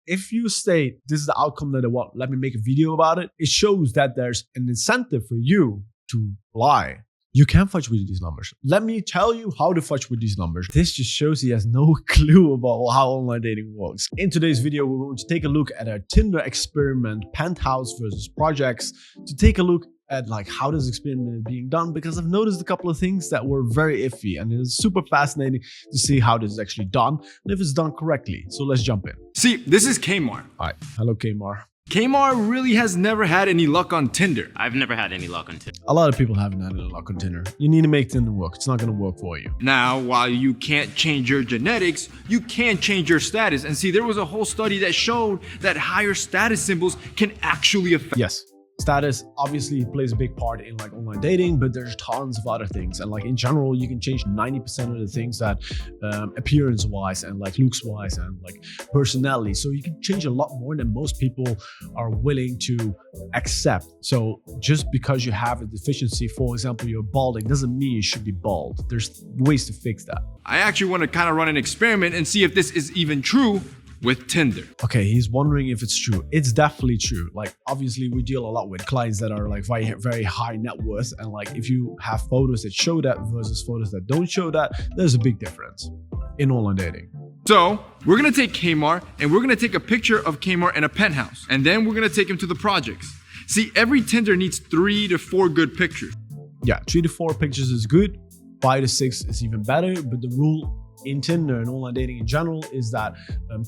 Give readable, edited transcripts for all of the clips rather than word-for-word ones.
if you state this is the outcome that I want, let me make a video about it, it shows that there's an incentive for you to lie. You can fudge with these numbers. Let me tell you how to fudge with these numbers. This just shows he has no clue about how online dating works. In today's video, we're going to take a look at a Tinder experiment, Penthouse versus projects, to take a look at like how this experiment is being done, because I've noticed a couple of things that were very iffy, and it's super fascinating to see how this is actually done and if it's done correctly. So let's jump in. See, this is Kmar. All right, hello Kmar. Kmar really has never had any luck on Tinder. I've never had any luck on Tinder. A lot of people haven't had any luck on Tinder. You need to make Tinder work. It's not going to work for you. Now, while you can't change your genetics, you can change your status. And see, there was a whole study that showed that higher status symbols can actually affect. Yes. Status obviously plays a big part in like online dating, but there's tons of other things. And like in general, you can change 90% of the things that appearance wise and like looks wise and like personality. So you can change a lot more than most people are willing to accept. So just because you have a deficiency, for example, you're balding, doesn't mean you should be bald. There's ways to fix that. I actually want to kind of run an experiment and see if this is even true with Tinder. Okay, he's wondering if it's true. It's definitely true. Like obviously we deal a lot with clients that are like very high net worth, and like if you have photos that show that versus photos that don't show that, there's a big difference in online dating. So we're gonna take Kmar and we're gonna take a picture of Kmar in a penthouse, and then we're gonna take him to the projects. See, every Tinder needs 3 to 4 good pictures. Yeah, 3 to 4 pictures is good. 5 to 6 is even better, but the rule in Tinder and online dating in general is that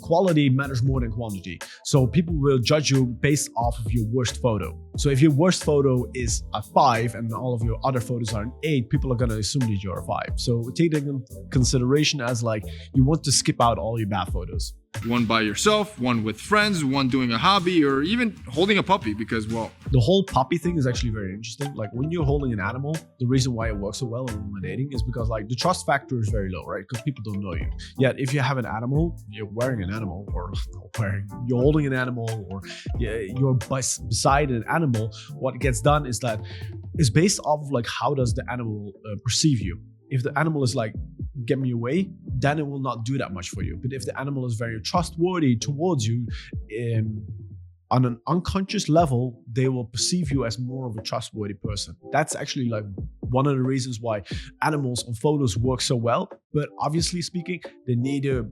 quality matters more than quantity. So people will judge you based off of your worst photo. So if your worst photo is a 5 and all of your other photos are an 8, people are going to assume that you're a 5. So take that in consideration as like you want to skip out all your bad photos. One by yourself, one with friends, one doing a hobby, or even holding a puppy, because, well, the whole puppy thing is actually very interesting. Like when you're holding an animal, the reason why it works so well in online dating is because like the trust factor is very low, right? Because people don't know you. Yet if you have an animal, you're wearing an animal, or you're holding an animal, or you're beside an animal, what gets done is that it's based off of like how does the animal perceive you. If the animal is like, get me away, then it will not do that much for you. But if the animal is very trustworthy towards you, on an unconscious level, they will perceive you as more of a trustworthy person. That's actually like one of the reasons why animals on photos work so well. But obviously speaking, they need to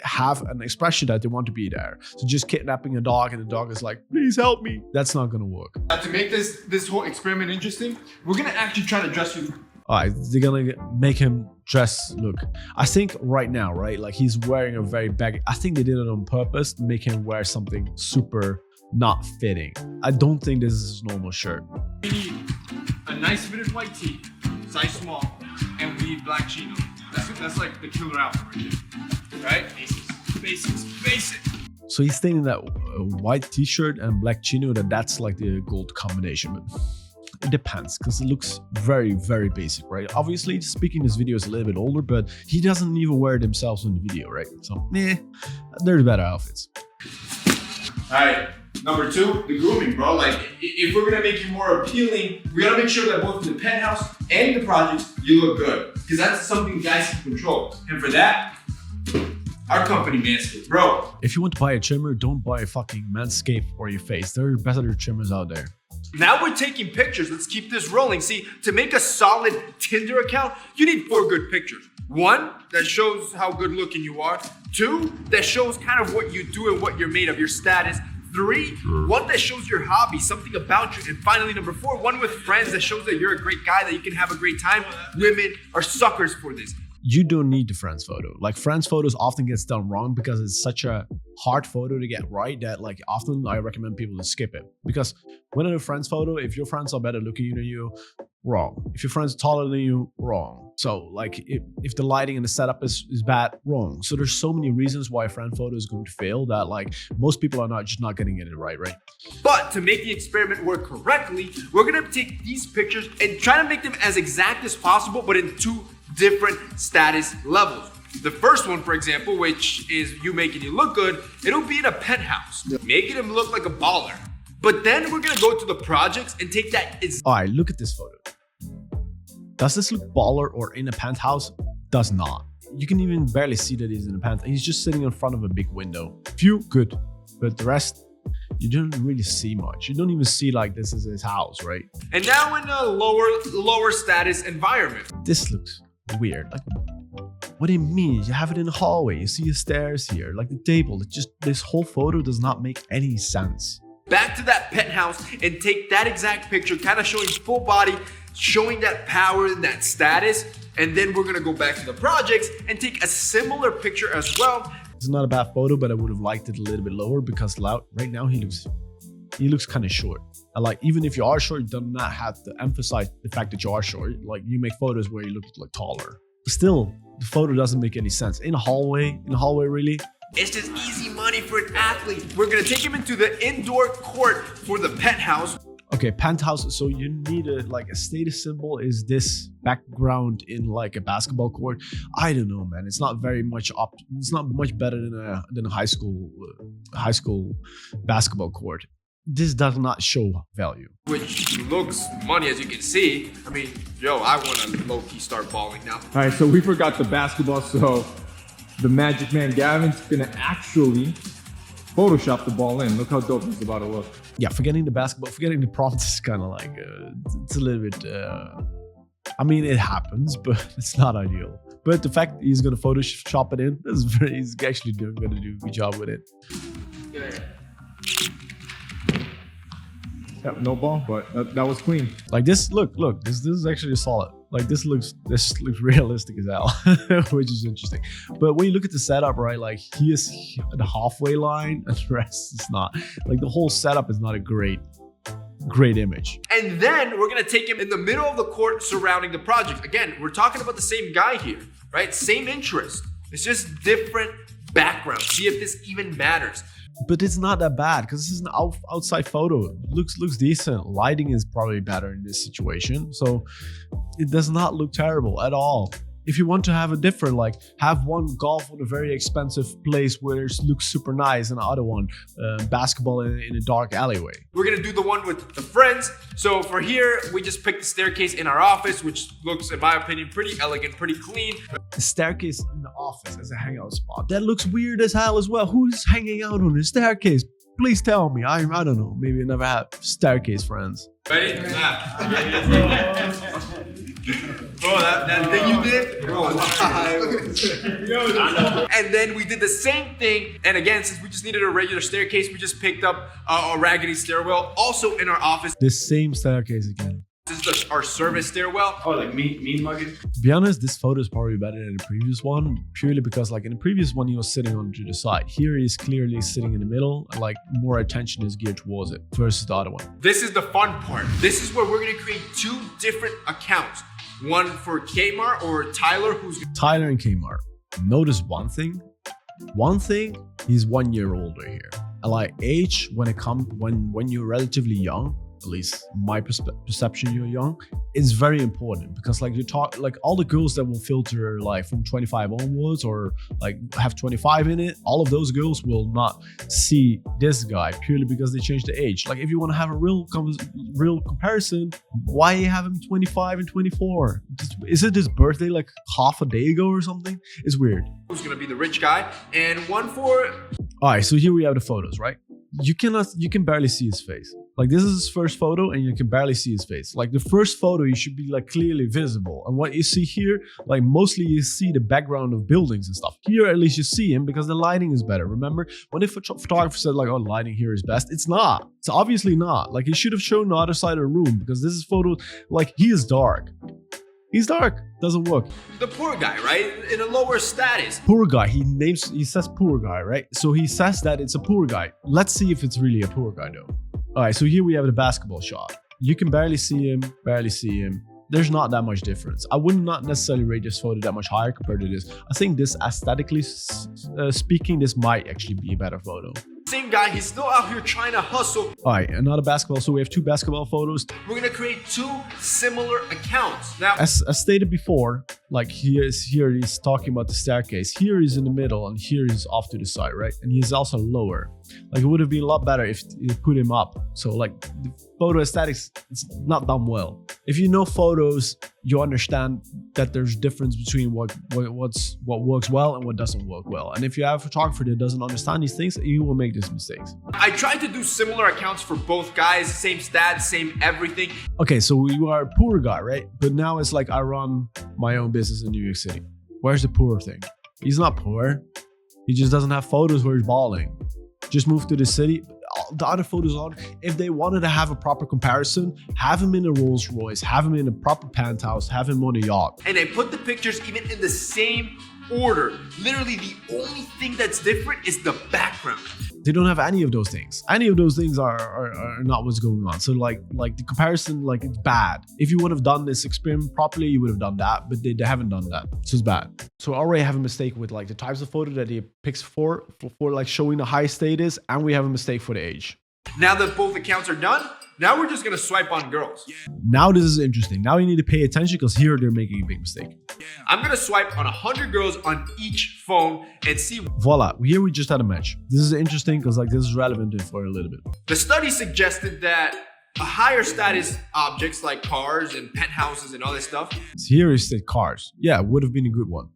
have an expression that they want to be there. So just kidnapping a dog and the dog is like, please help me, that's not gonna work. To make this whole experiment interesting, we're gonna actually try to dress you. All right, they're gonna make him dress. Look, I think right now, right, like he's wearing a very baggy. I think they did it on purpose to make him wear something super not fitting. I don't think this is his normal shirt. We need a nice fitted white tee, size small, and we need black chino. That's like the killer outfit right there, right? Basics. So he's thinking that white t-shirt and black chino, that's like the gold combination. But it depends, because it looks very basic, right? Obviously, speaking, this video is a little bit older, but he doesn't even wear it himself in the video, right? So, there's better outfits. All right, number 2, the grooming, bro. Like, if we're gonna make you more appealing, we gotta make sure that both in the penthouse and the projects, you look good, because that's something guys can control. And for that, our company, Manscaped, bro. If you want to buy a trimmer, don't buy a fucking Manscaped for your face. There are better trimmers out there. Now we're taking pictures. Let's keep this rolling. See, to make a solid Tinder account, you need 4 good pictures. 1, that shows how good looking you are. 2, that shows kind of what you do and what you're made of, your status. 3, 1 that shows your hobby, something about you. And finally, number 4, 1 with friends that shows that you're a great guy, that you can have a great time. Women are suckers for this. You don't need the friends photo. Like friends photos often gets done wrong because it's such a hard photo to get right that like often I recommend people to skip it. Because when in a friends photo, if your friends are better looking than you, wrong. If your friends are taller than you, wrong. So like if the lighting and the setup is bad, wrong. So there's so many reasons why a friend photo is going to fail that like most people are just not getting it right? But to make the experiment work correctly, we're gonna take these pictures and try to make them as exact as possible, but in 2 different status levels. The first one, for example, which is you making you look good, it'll be in a penthouse, making him look like a baller. But then we're gonna go to the projects and take that. All right, look at this photo. Does this look baller or in a penthouse? Does not. You can even barely see that he's in a penthouse. He's just sitting in front of a big window. View, good. but the rest, you don't really see much. You don't even see like this is his house, right? And now in a lower status environment. This looks weird. Like, what do you mean? You have it in the hallway. You see the stairs here, like the table. It just, this whole photo does not make any sense. Back to that penthouse and take that exact picture, kind of showing full body, showing that power and that status. And then we're gonna go back to the projects and take a similar picture as well. It's not a bad photo, but I would have liked it a little bit lower because right now he looks kind of short. And like, even if you are short, you do not have to emphasize the fact that you are short. Like, you make photos where you look like taller. Still, the photo doesn't make any sense. In the hallway really. It's just easy money for an athlete. We're gonna take him into the indoor court for the penthouse. Okay, penthouse. So you need a status symbol. Is this background in like a basketball court? I don't know, man. It's not very much up. It's not much better than a high school basketball court. This does not show value. Which looks money, as you can see. I mean, yo, I want to low-key start balling now. All right, so we forgot the basketball, so the Magic Man Gavin's gonna actually Photoshop the ball in. Look how dope this is about to look. Yeah, forgetting the basketball, forgetting the prompts is kind of like, it's a little bit, I mean, it happens, but it's not ideal. But the fact that he's gonna Photoshop it in, he's actually gonna do a good job with it. Yep, no ball, but that was clean. Like this, look, this is actually solid. Like this looks realistic as hell, which is interesting. But when you look at the setup, right, like he is the halfway line and the rest is not. Like the whole setup is not a great image. And then we're gonna take him in the middle of the court surrounding the project. Again, we're talking about the same guy here, right? Same interest. It's just different background. See if this even matters. But it's not that bad because this is an outside photo. It looks decent. Lighting is probably better in this situation. So it does not look terrible at all. If you want to have a different, like have one golf on a very expensive place where it looks super nice and the other one basketball in a dark alleyway. We're gonna do the one with the friends. So for here, we just picked the staircase in our office, which looks, in my opinion, pretty elegant, pretty clean. The staircase in the office as a hangout spot. That looks weird as hell as well. Who's hanging out on the staircase? Please tell me. I don't know. Maybe I never had staircase friends. Ready? Bro, that thing you did? Bro, and then we did the same thing. And again, since we just needed a regular staircase, we just picked up a raggedy stairwell, also in our office. This same staircase again. This is our service stairwell. Oh, like mean mugging? To be honest, this photo is probably better than the previous one, purely because like in the previous one, he was sitting on to the side. Here he's clearly sitting in the middle, and like more attention is geared towards it versus the other one. This is the fun part. This is where we're gonna create two different accounts. One for Kmart or Tyler, Tyler and Kmart. Notice one thing, he's 1 year older here. And like age, when you're relatively young, at least my perception, you're young, is very important because like you talk, like all the girls that will filter like from 25 onwards or like have 25 in it, all of those girls will not see this guy purely because they changed the age. Like if you want to have a real comparison, why have him 25 and 24? Is it his birthday like half a day ago or something? It's weird. who's gonna be the rich guy, and one for... All right, so here we have the photos, right? You can barely see his face. Like this is his first photo and you can barely see his face. Like the first photo, you should be like clearly visible. And what you see here, like mostly you see the background of buildings and stuff. Here at least you see him because the lighting is better. Remember when the photographer said like, oh, lighting here is best? It's not. It's obviously not. Like he should have shown the other side of the room because this is photo, like he is dark. He's dark. Doesn't work. The poor guy, right? In a lower status. Poor guy. He says poor guy, right? So he says that it's a poor guy. Let's see if it's really a poor guy though. All right, so here we have the basketball shot. You can barely see him, There's not that much difference. I would not necessarily rate this photo that much higher compared to this. I think this, aesthetically speaking, this might actually be a better photo. Same guy, he's still out here trying to hustle. All right, another basketball. So we have two basketball photos. We're gonna create two similar accounts. Now, as stated before, like he's talking about the staircase. Here he's in the middle and here he's off to the side, right? And he's also lower. Like it would have been a lot better if you put him up. So like the photo aesthetics, it's not done well. If you know photos, you understand that there's difference between what works well and what doesn't work well. And if you have a photographer that doesn't understand these things, you will make these mistakes. I tried to do similar accounts for both guys, same stats, same everything. Okay, so you are a poor guy, right? But now it's like I run my own business in New York City. Where's the poor thing? He's not poor. He just doesn't have photos where he's balling. Just moved to the city. The other photos on, if they wanted to have a proper comparison, have him in a Rolls Royce, have him in a proper penthouse, have him on a yacht. And I put the pictures even in the same order. Literally the only thing that's different is the background. They don't have any of those things. Any of those things are not what's going on. So like the comparison, like it's bad. If you would have done this experiment properly, you would have done that, but they haven't done that. So it's bad. So I already have a mistake with like the types of photo that he picks for like showing the high status, and we have a mistake for the age. Now that both accounts are done, now we're just gonna swipe on girls. Now this is interesting. Now you need to pay attention because here they're making a big mistake. I'm gonna swipe on 100 girls on each phone and see. Voila, here we just had a match. This is interesting because like this is relevant for a little bit. The study suggested that a higher status objects like cars and penthouses and all this stuff So here is the cars. Yeah, would have been a good one.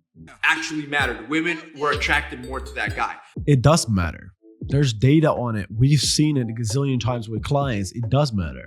actually mattered. Women were attracted more to that guy. It does matter. There's data on it. We've seen it a gazillion times with clients. It does matter.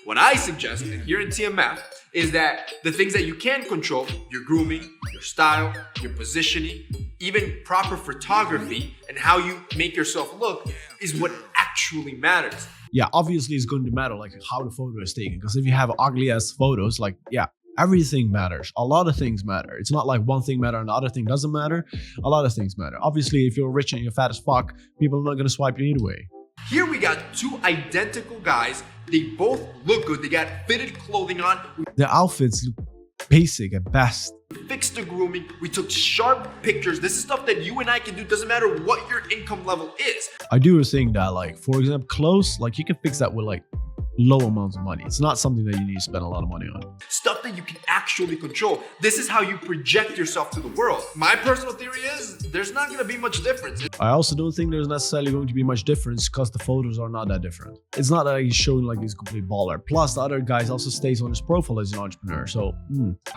What I suggest here in TMF is that the things that you can control, your grooming, your style, your positioning, even proper photography and how you make yourself look is what actually matters. Yeah, obviously it's going to matter like how the photo is taken. Because if you have ugly ass photos, like yeah, everything matters. A lot of things matter. It's not like one thing matters and the other thing doesn't matter. A lot of things matter. Obviously, if you're rich and you're fat as fuck, people are not going to swipe you either way. Here we got two identical guys. They both look good. They got fitted clothing on. Their outfits look basic at best. We fixed the grooming. We took sharp pictures. This is stuff that you and I can do. Doesn't matter what your income level is. I do think that like, for example, clothes, like you can fix that with like low amounts of money. It's not something that you need to spend a lot of money on. Stuff that you can actually control. This is how you project yourself to the world. My personal theory is there's not going to be much difference. I also don't think there's necessarily going to be much difference because the photos are not that different. It's not that he's showing like he's a complete baller. Plus, the other guys also stays on his profile as an entrepreneur. So,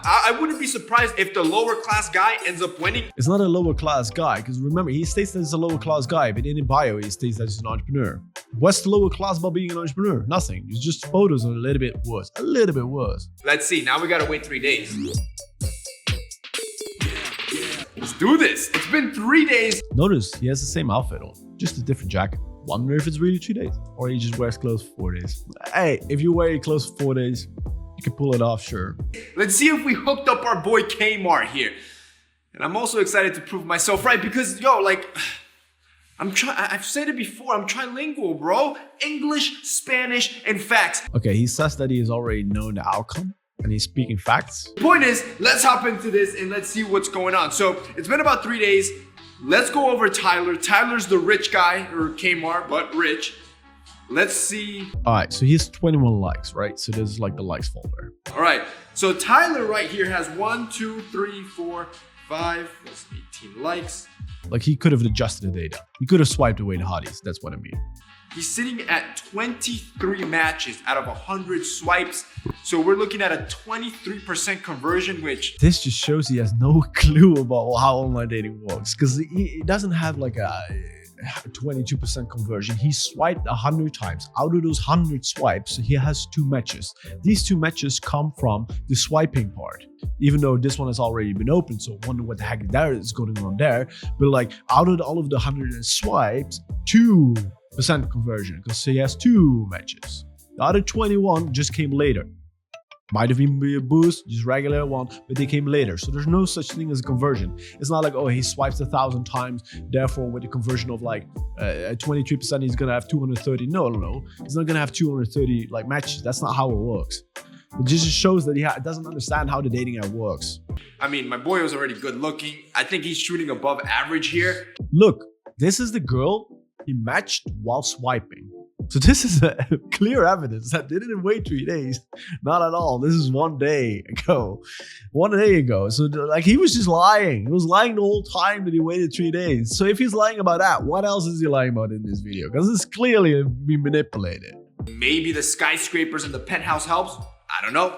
I wouldn't be surprised if the lower class guy ends up winning. It's not a lower class guy because remember, he states that he's a lower class guy, but in his bio, he states that he's an entrepreneur. What's the lower class about being an entrepreneur? Nothing. It's just photos are a little bit worse. A little bit worse. Let's see. Now we got to wait 3 days. Let's do this. It's been 3 days. Notice he has the same outfit on, just a different jacket. Wonder if it's really 2 days or he just wears clothes for 4 days. Hey, if you wear your clothes for 4 days, you can pull it off, sure. Let's see if we hooked up our boy Kmart here. And I'm also excited to prove myself right because, yo, like, I've said it before, I'm trilingual, bro. English, Spanish, and facts. Okay, he says that he has already known the outcome and he's speaking facts. Point is, let's hop into this and let's see what's going on. So it's been about 3 days. Let's go over Tyler. Tyler's the rich guy, or Kmart, but rich. Let's see. All right, so he has 21 likes, right? So this is like the likes folder. All right, so Tyler right here has 1, 2, 3, 4, 5, that's 18 likes. Like he could have adjusted the data. He could have swiped away the hotties. That's what I mean. He's sitting at 23 matches out of 100 swipes. So we're looking at a 23% conversion, which... This just shows he has no clue about how online dating works. Because he doesn't have like a 22% conversion. He swiped 100 times. Out of those 100 swipes, he has 2 matches. These 2 matches come from the swiping part. Even though this one has already been opened, so I wonder what the heck is going on there. But like out of all of the 100 swipes, 2% conversion because he has 2 matches. The other 21 just came later. Might have even been a boost, just regular one, but they came later. So there's no such thing as a conversion. It's not like, oh, he swipes 1,000 times, therefore with a conversion of like 23%, he's gonna have 230. No. He's not gonna have 230 like matches. That's not how it works. It just shows that he doesn't understand how the dating app works. I mean, my boy was already good looking. I think he's shooting above average here. Look, this is the girl he matched while swiping. So this is a clear evidence that they didn't wait 3 days. Not at all. This is 1 day ago. 1 day ago. So like he was just lying. He was lying the whole time that he waited 3 days. So if he's lying about that, what else is he lying about in this video? Because it's clearly been manipulated. Maybe the skyscrapers and the penthouse helps. I don't know.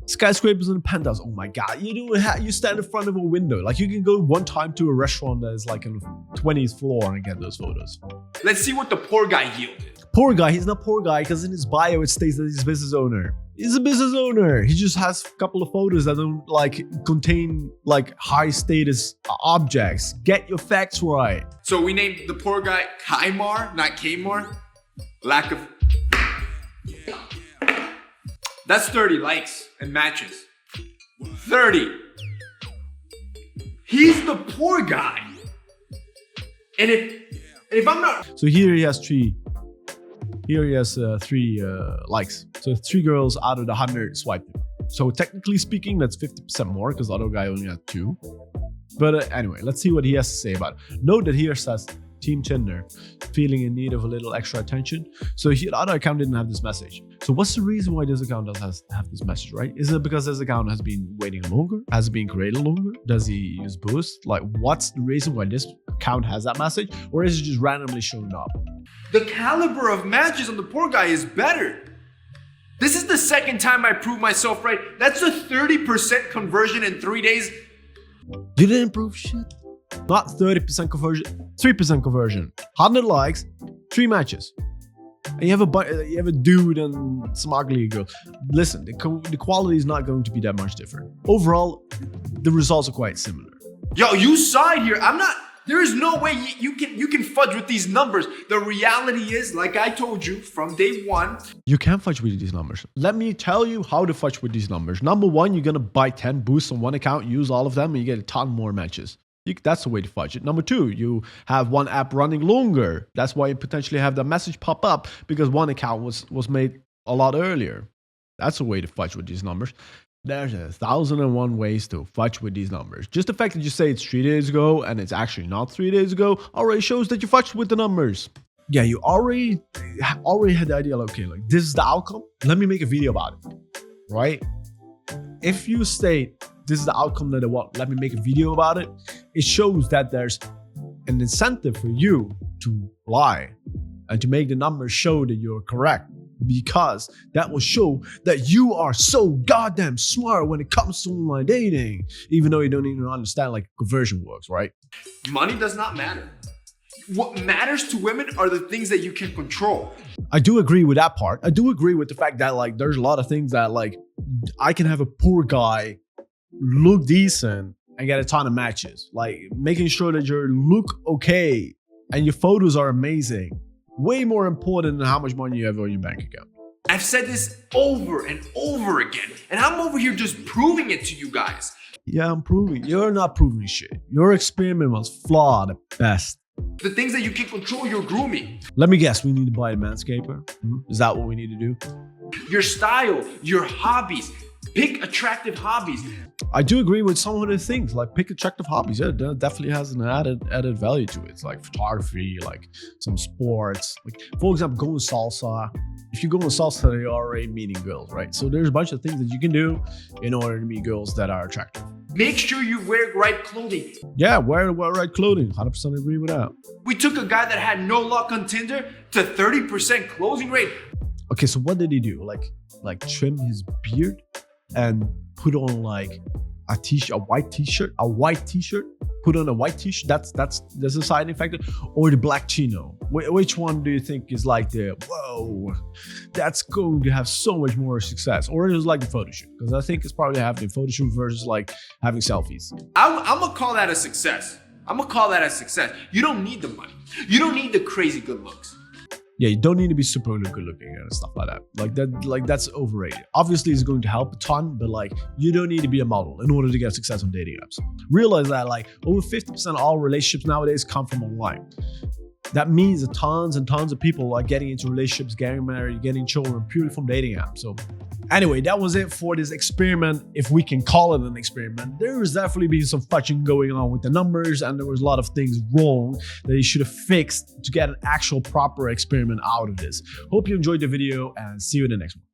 Skyscrapers in the penthouse. Oh my god, you stand in front of a window. Like you can go one time to a restaurant that is like on the 20th floor and get those photos. Let's see what the poor guy yielded. Poor guy, he's not poor guy because in his bio it states that he's a business owner. He's a business owner. He just has a couple of photos that don't like contain like high status objects. Get your facts right. So we named the poor guy Kaimar, not Kmar. Lack of... That's 30 likes and matches. 30. He's the poor guy. And if I'm not... So here he has three likes. So 3 girls out of the 100 swiped him. So technically speaking, that's 50% more because the other guy only had 2. But anyway, let's see what he has to say about it. Note that here says Team Tinder, feeling in need of a little extra attention. So the other account didn't have this message. So what's the reason why this account does have this message, right? Is it because this account has been waiting longer? Has it been created longer? Does he use Boost? Like, what's the reason why this account has that message? Or is it just randomly showing up? The caliber of matches on the poor guy is better. This is the second time I proved myself right. That's a 30% conversion in 3 days. You didn't prove shit. Not 30% conversion, 3% conversion. 100 likes, 3 matches. And you have a dude and some ugly girl. Listen, the quality is not going to be that much different. Overall, the results are quite similar. Yo, you saw it here. There is no way you can fudge with these numbers. The reality is, like I told you from day one, you can't fudge with these numbers. Let me tell you how to fudge with these numbers. Number 1, you're gonna buy 10 boosts on one account, use all of them, and you get a ton more matches. That's the way to fudge it. Number 2, you have one app running longer. That's why you potentially have that message pop up because one account was made a lot earlier. That's a way to fudge with these numbers. There's 1,001 ways to fudge with these numbers. Just the fact that you say it's 3 days ago and it's actually not 3 days ago already shows that you fudged with the numbers. Yeah, you already had the idea, like, okay, like this is the outcome. Let me make a video about it, right? If you state this is the outcome that I want, let me make a video about it, it shows that there's an incentive for you to lie and to make the numbers show that you're correct. Because that will show that you are so goddamn smart when it comes to online dating, even though you don't even understand like conversion works, right? Money does not matter. What matters to women are the things that you can control. I do agree with that part. I do agree with the fact that like there's a lot of things that like I can have a poor guy look decent and get a ton of matches. Like making sure that you look okay and your photos are amazing. Way more important than how much money you have on your bank account. I've said this over and over again, and I'm over here just proving it to you guys. Yeah, I'm proving. You're not proving shit. Your experiment was flawed at best. The things that you can control, you're grooming. Let me guess, we need to buy a manscaper? Is that what we need to do? Your style, your hobbies. Pick attractive hobbies. I do agree with some of the things, like pick attractive hobbies. Yeah, that definitely has an added value to it. It's like photography, like some sports. Like for example, going salsa. If you go on salsa, you're already meeting girls, right? So there's a bunch of things that you can do in order to meet girls that are attractive. Make sure you wear right clothing. Yeah, wear right clothing. 100% agree with that. We took a guy that had no luck on Tinder to 30% closing rate. Okay, so what did he do? Like trim his beard and put on like a white t-shirt, put on a white t-shirt. That's a side effect, or the black chino. Which one do you think is like the whoa? That's going to have so much more success, or it was like the photo shoot? Because I think it's probably having photo shoot versus like having selfies. I'm gonna call that a success. You don't need the money. You don't need the crazy good looks. Yeah, you don't need to be super good looking and stuff like that. Like that's overrated. Obviously, it's going to help a ton, but like you don't need to be a model in order to get success on dating apps. Realize that like over 50% of all relationships nowadays come from online. That means that tons and tons of people are getting into relationships, getting married, getting children purely from dating apps. So anyway, that was it for this experiment, if we can call it an experiment. There was definitely been some fudging going on with the numbers, and there was a lot of things wrong that you should have fixed to get an actual proper experiment out of this. Hope you enjoyed the video, and see you in the next one.